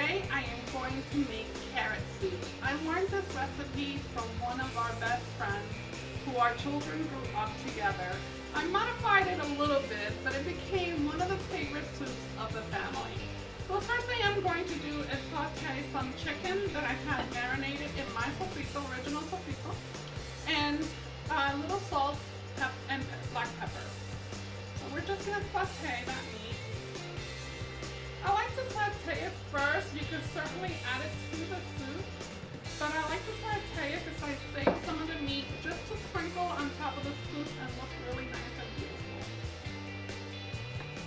Today I am going to make carrot soup. I learned this recipe from one of our best friends who our children grew up together. I modified it a little bit, but it became one of the favorite soups of the family. So the first thing I'm going to do is saute some chicken that I had marinated in my Sofrito, original Sofrito, and a little salt and black pepper. So we're just going to saute that meat. I like to saute it first. You could certainly add it to the soup, but I like to saute it because I save some of the meat just to sprinkle on top of the soup and look really nice and beautiful.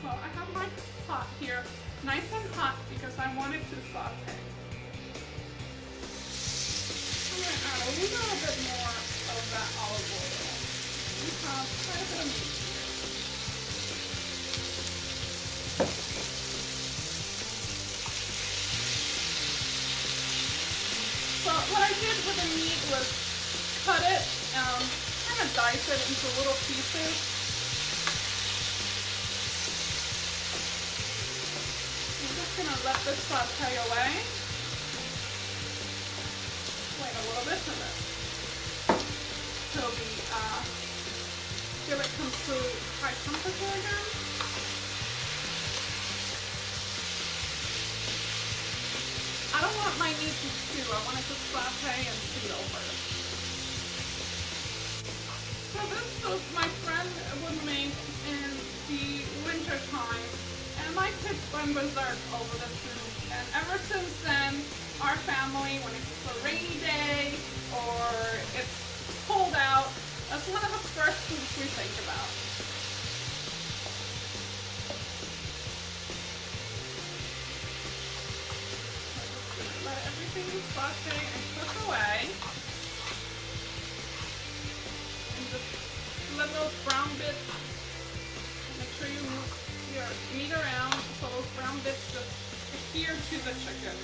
So I have my pot here, nice and hot because I want it to saute. I'm going to add a little bit more of that olive oil. We have quite a bit of meat. So what I did with the meat was cut it, kind of dice it into little pieces. I'm just going to let this saute away. Wait a little bit till we give it come to high temperature again. I don't want my meat to stew. I want it to saute and stew over. So this soup my friend would make in the winter time, and my kids went berserk over the soup. And ever since then, our family, when it's a rainy day or it's cold out, that's one of the first soups we think about. Let everything saute and cook away. And just let those brown bits, make sure you move your meat around so those brown bits just adhere to the chicken.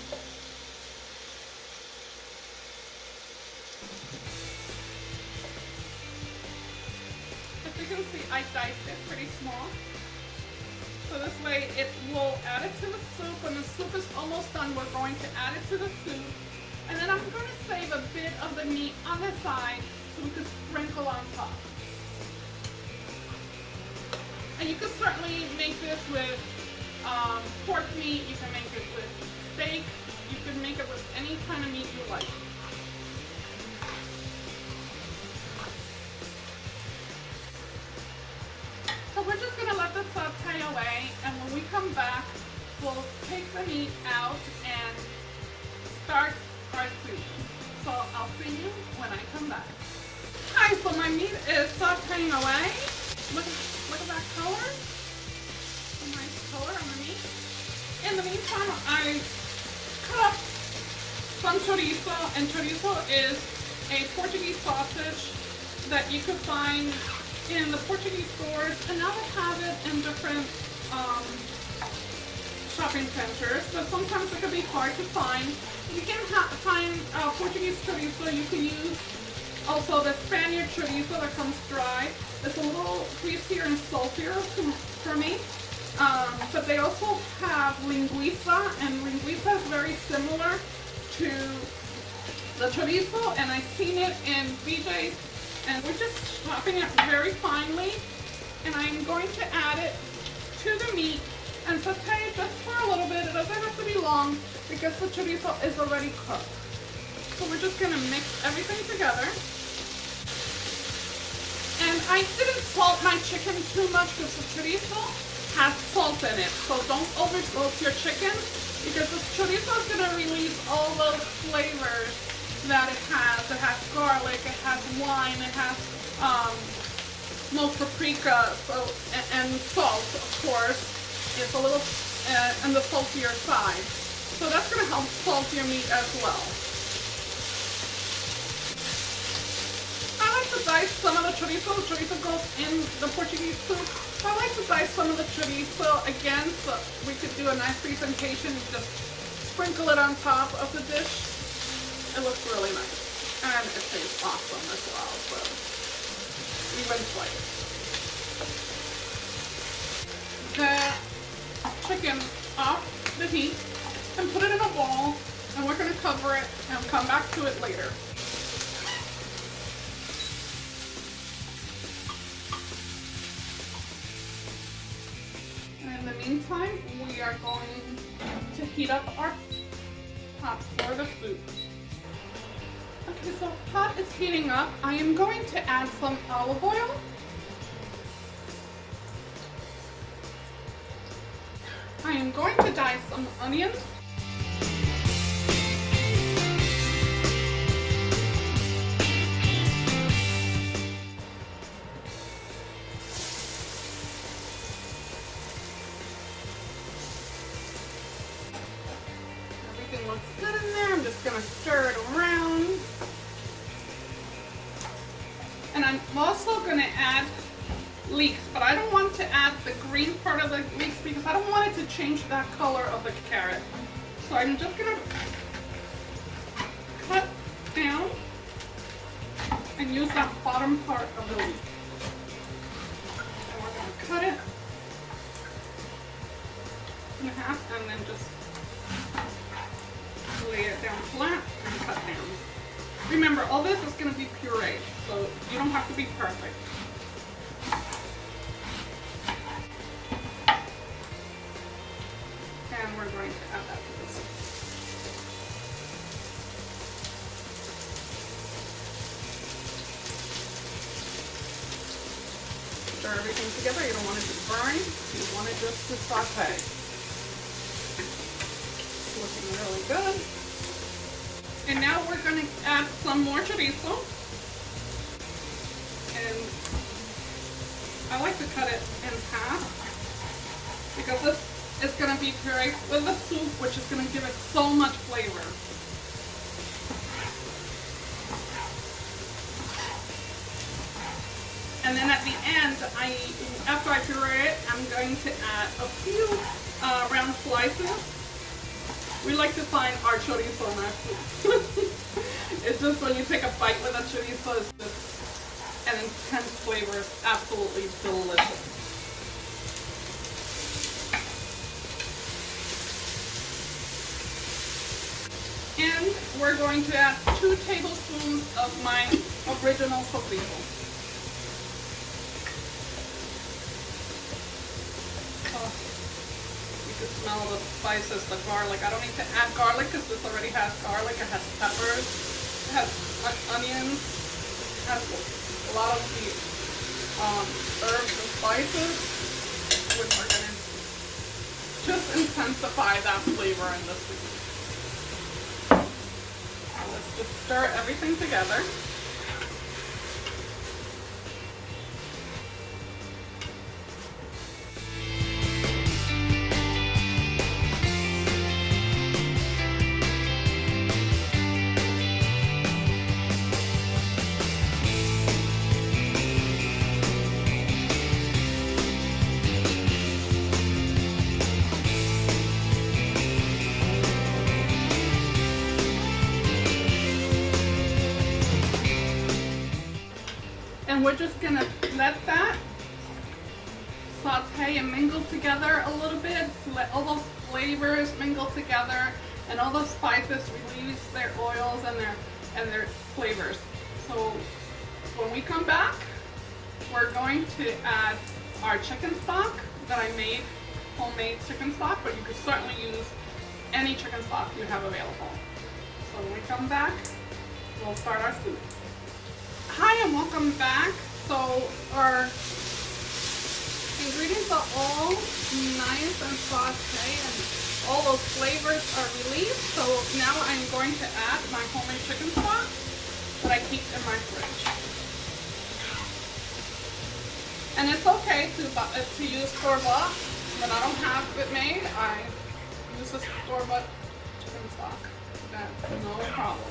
As you can see, I diced it pretty small. So this way it will add it to the soup. When the soup is almost done, we're going to add it to the soup. And then I'm going to save a bit of the meat on the side so we can sprinkle on top. And you can certainly make this with pork meat, you can make it with steak, you can make it with any kind of meat you like. So we're just going to let this saute away, and when we come back, we'll take the meat out and start our soup. So I'll see you when I come back. Hi, so my meat is sauteing away. Look at that color. A nice color on the meat. In the meantime, I cut up some chorizo, and chorizo is a Portuguese sausage that you could find in the Portuguese stores, and now they have it in different shopping centers, but sometimes it can be hard to find. If you can't find Portuguese chorizo, you can use also the Spaniard chorizo that comes dry. It's a little greasier and saltier for me, but they also have linguiça, and linguiça is very similar to the chorizo, and I've seen it in BJ's. And we're just chopping it very finely, and I'm going to add it to the meat and saute it just for a little bit. It doesn't have to be long because the chorizo is already cooked. So we're just going to mix everything together. And I didn't salt my chicken too much because the chorizo has salt in it. So don't over salt your chicken because the chorizo is going to release all those flavors that it has. It has garlic, it has wine, it has smoked paprika, and salt, of course. It's a little on the saltier side. So that's going to help salt your meat as well. I like to dice some of the chorizo. The chorizo goes in the Portuguese soup. I like to dice some of the chorizo again so we could do a nice presentation and just sprinkle it on top of the dish. It looks really nice, and it tastes awesome as well, so even flavor. The chicken off the heat and put it in a bowl. come back to it later. And in the meantime, we are going to heat up our pot for the soup. Okay, so pot is heating up. I am going to add some olive oil. I am going to dice some onions. Everything looks good in there. I'm just going to stir it around. And I'm also going to add leeks, but I don't want to add the green part of the leeks because I don't want it to change that color of the carrot. So I'm just going to cut down and use that bottom part of the leek. And we're going to cut it in half and then just lay it down flat and cut down. Remember, all this is going to be puree, so you don't have to be perfect. And we're going to add that to this. Stir everything together. You don't want it to burn. You want it just to saute. Looking really good. And now we're going to add some more chorizo. And I like to cut it in half because this is going to be pureed with the soup, which is going to give it so much flavor. And then at the end, after I puree it, I'm going to add a few round slices. We like to find our chorizo in our soup. It's just when you take a bite with a chorizo, it's just an intense flavor. It's absolutely delicious. And we're going to add 2 tablespoons of my original sofrito. Smell the spices, the garlic. I don't need to add garlic because this already has garlic. It has peppers, it has onions, it has a lot of the herbs and spices, which are going to just intensify that flavor in the soup. So let's just stir everything together. And we're just going to let that saute and mingle together a little bit to let all those flavors mingle together and all those spices release their oils and their flavors. So when we come back, we're going to add our chicken stock that I made, homemade chicken stock, but you could certainly use any chicken stock you have available. So when we come back, we'll start our soup. Hi and welcome back. So our ingredients are all nice and sauteed and all those flavors are released. So now I'm going to add my homemade chicken stock that I keep in my fridge. And it's okay to use store-bought. When I don't have it made, I use the store-bought chicken stock. That's no problem.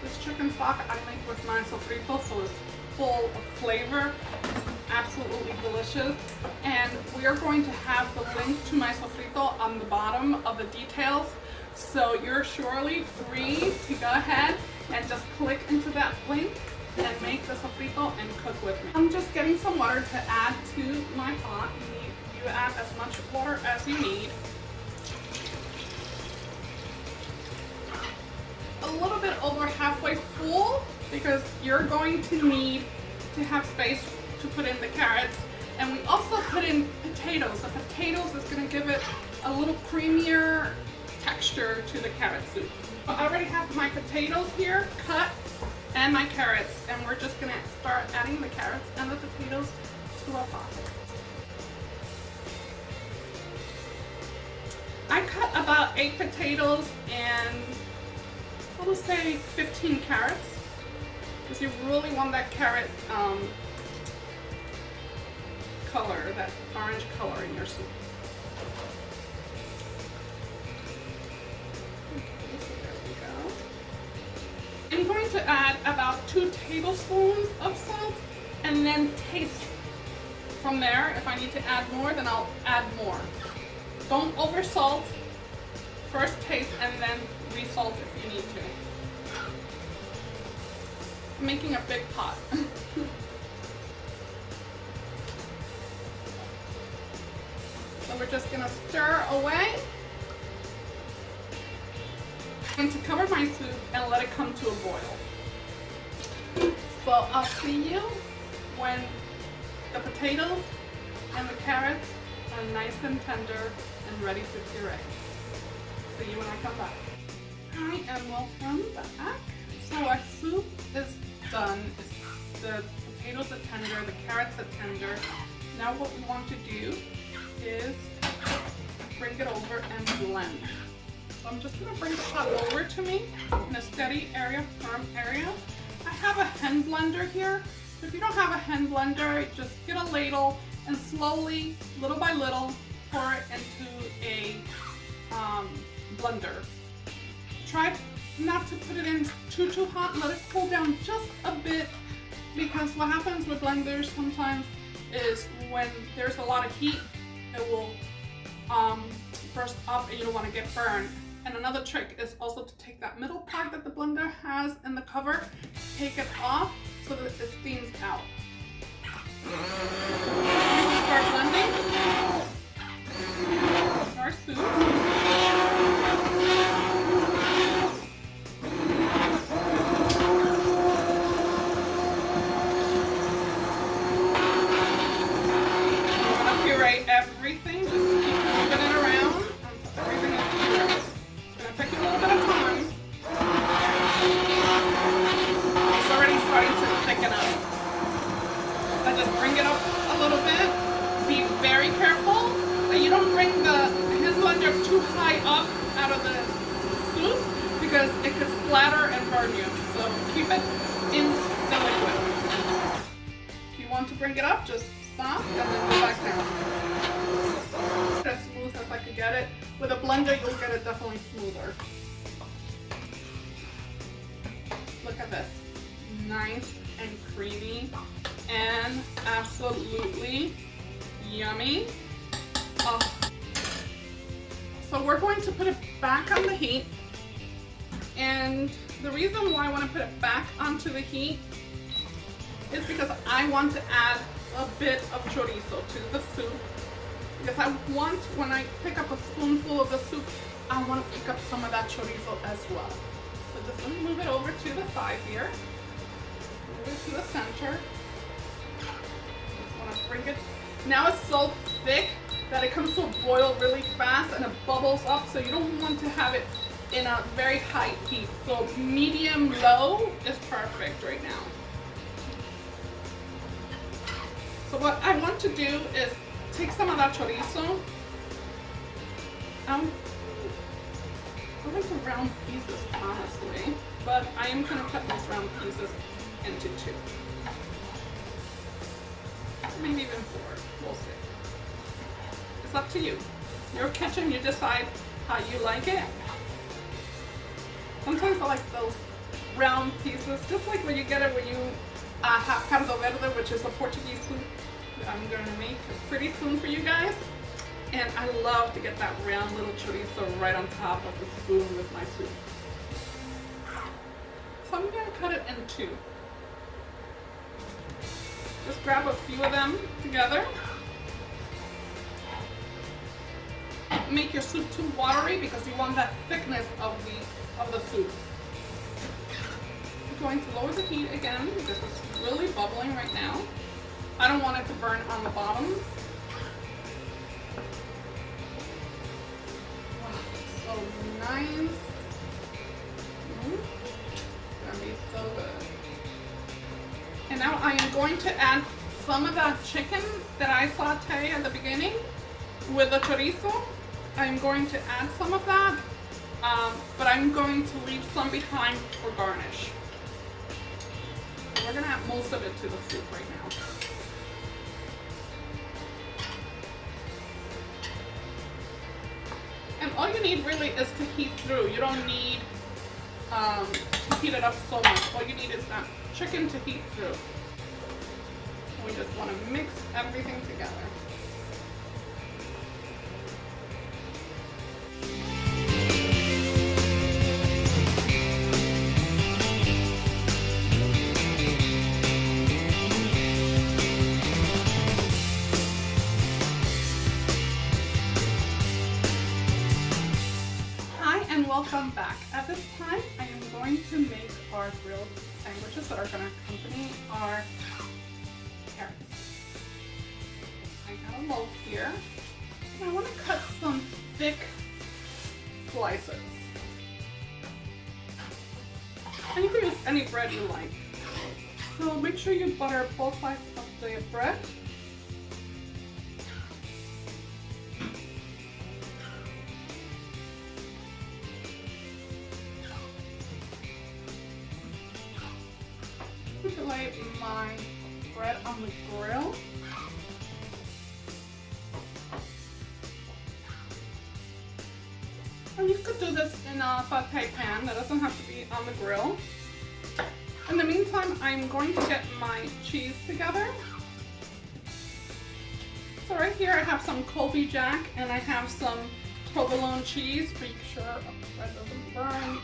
This chicken stock I make with my sofrito, so it's full of flavor. It's absolutely delicious. And we are going to have the link to my sofrito on the bottom of the details. So you're surely free to go ahead and just click into that link and make the sofrito and cook with me. I'm just getting some water to add to my pot. You add as much water as you need. A little bit over halfway full because you're going to need to have space to put in the carrots. And we also put in potatoes. The potatoes is going to give it a little creamier texture to the carrot soup. I already have my potatoes here cut and my carrots, and we're just going to start adding the carrots and the potatoes to our pot. I cut about 8 potatoes and I would say 15 carrots because you really want that carrot color, that orange color in your soup. Okay, so there we go. I'm going to add about 2 tablespoons of salt and then taste from there. If I need to add more, then I'll add more. Don't over salt. First taste and then re-salt if you need to. I'm making a big pot. So we're just gonna stir away. I'm going to cover my soup and let it come to a boil. So I'll see you when the potatoes and the carrots are nice and tender and ready to puree. See you when I come back. Hi and welcome back. So our soup is done. The potatoes are tender, the carrots are tender. Now what we want to do is bring it over and blend. So I'm just going to bring the pot over to me in a steady area, firm area. I have a hand blender here. If you don't have a hand blender, just get a ladle and slowly, little by little, pour it into a blender. Try not to put it in too hot. Let it cool down just a bit, because what happens with blenders sometimes is when there's a lot of heat, it will burst up and you don't want to get burned. And another trick is also to take that middle part that the blender has in the cover, take it off so that it steams out. Start blending our soup. Everything, just keep moving it around until everything is pure. It's going to take a little bit of time. It's already starting to thicken up. I just bring it up a little bit. Be very careful that you don't bring the hand blender too high up out of the soup because it could splatter and burn you. So keep it in the liquid. If you want to bring it up, just stop and then go back down. As smooth as I could get it. With a blender, you'll get it definitely smoother. Look at this. Nice and creamy and absolutely yummy. Oh. So we're going to put it back on the heat. And the reason why I want to put it back onto the heat is because I want to add a bit of chorizo to the soup. Because I want, when I pick up a spoonful of the soup, I want to pick up some of that chorizo as well. So just let me move it over to the side here. Move it to the center. Just want to bring it. Now it's so thick that it comes to a boil really fast and it bubbles up. So you don't want to have it in a very high heat. So medium low is perfect right now. So what I want to do is take some of that chorizo. I like the round pieces, honestly, but I am going to cut these round pieces into 2. Maybe even 4. We'll see. It's up to you. Your kitchen, you decide how you like it. Sometimes I like those round pieces, just like when you get it when you have caldo verde, which is a Portuguese soup I'm going to make pretty soon for you guys. And I love to get that round little chorizo right on top of the spoon with my soup. So I'm going to cut it in 2. Just grab a few of them together. Make your soup too watery because you want that thickness of the soup. I'm going to lower the heat again because it's really bubbling right now. I don't want it to burn on the bottom. Wow, so nice. It's gonna be so good. And now I am going to add some of that chicken that I sauteed at the beginning with the chorizo. I'm going to add some of that, but I'm going to leave some behind for garnish. So we're gonna add most of it to the soup right now. And all you need really is to heat through. You don't need to heat it up so much. All you need is that chicken to heat through. We just want to mix everything together. Welcome back. At this time, I am going to make our grilled sandwiches that are going to accompany our carrots. I got a loaf here, and I want to cut some thick slices. And you can use any bread you like. So make sure you butter both sides of the bread. Lay my bread on the grill. And you could do this in a saute pan. That doesn't have to be on the grill. In the meantime, I'm going to get my cheese together. So right here I have some Colby Jack and I have some provolone cheese. Make sure the bread doesn't burn.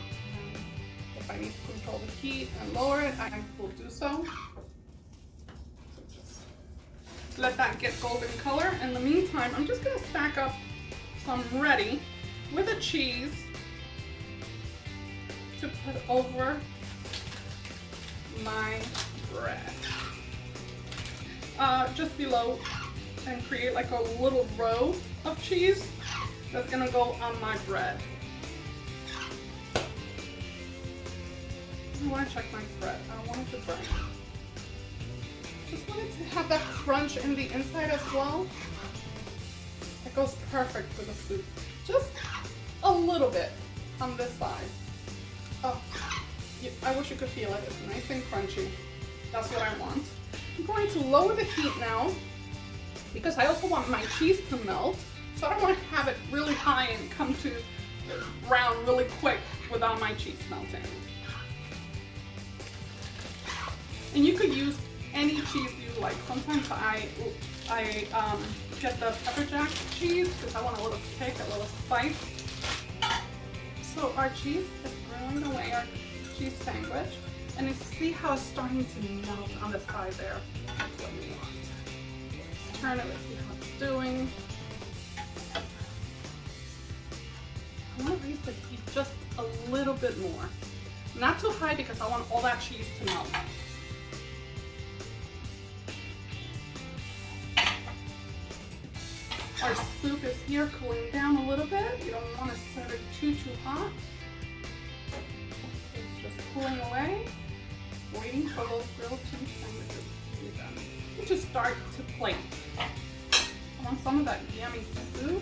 If I need to control the heat and lower it, I will do so. Just let that get golden color. In the meantime, I'm just going to stack up some ready with the cheese to put over my bread. Just below, and create like a little row of cheese that's going to go on my bread. I want to check my bread. I don't want it to burn. Just wanted to have that crunch in the inside as well. It goes perfect with the soup. Just a little bit on this side. Oh, I wish you could feel it. It's nice and crunchy. That's what I want. I'm going to lower the heat now because I also want my cheese to melt. So I don't want to have it really high and come to brown really quick without my cheese melting. And you could use any cheese you like. Sometimes I get the pepper jack cheese because I want a little kick, a little spice. So our cheese is grilling away, our cheese sandwich. And you see how it's starting to melt on the side there. That's what we want. Let's turn it, let's see how it's doing. I want to raise the heat just a little bit more. Not too high because I want all that cheese to melt. Our soup is here cooling down a little bit. You don't want to serve it too hot. It's just cooling away, waiting for those grilled cheese sandwiches to be done. And to start to plate. I want some of that yummy soup.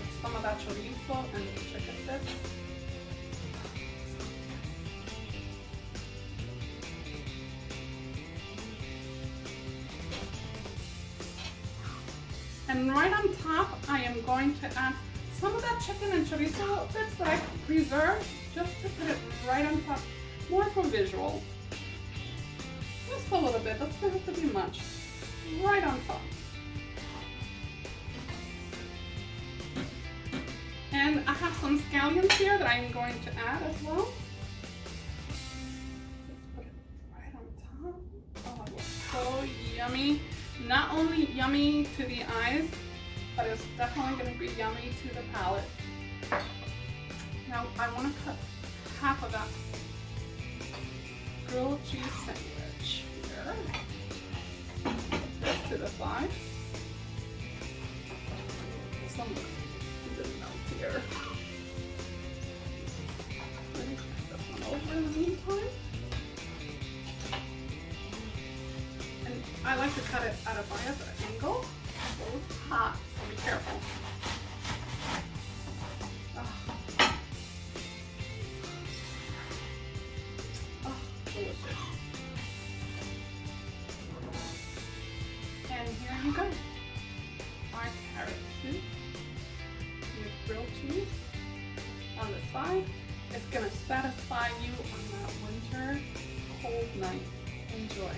With some of that chorizo and chicken bits. And right on top, I am going to add some of that chicken and chorizo bits that I preserved, just to put it right on top, more for visual. Just a little bit, doesn't have to be much. Right on top. And I have some scallions here that I'm going to add as well. Just yummy. Not only yummy to the eyes, but it's definitely going to be yummy to the palate. Now I want to cut half of that grilled cheese sandwich here. Put this to the side. Some didn't melt here. Let me cut this one over in the meantime. And I like to cut it at a bias angle. So it's hot, so be careful. Delicious. And here you go. Our carrot soup with grilled cheese on the side. It's gonna satisfy you on that winter cold night. Enjoy.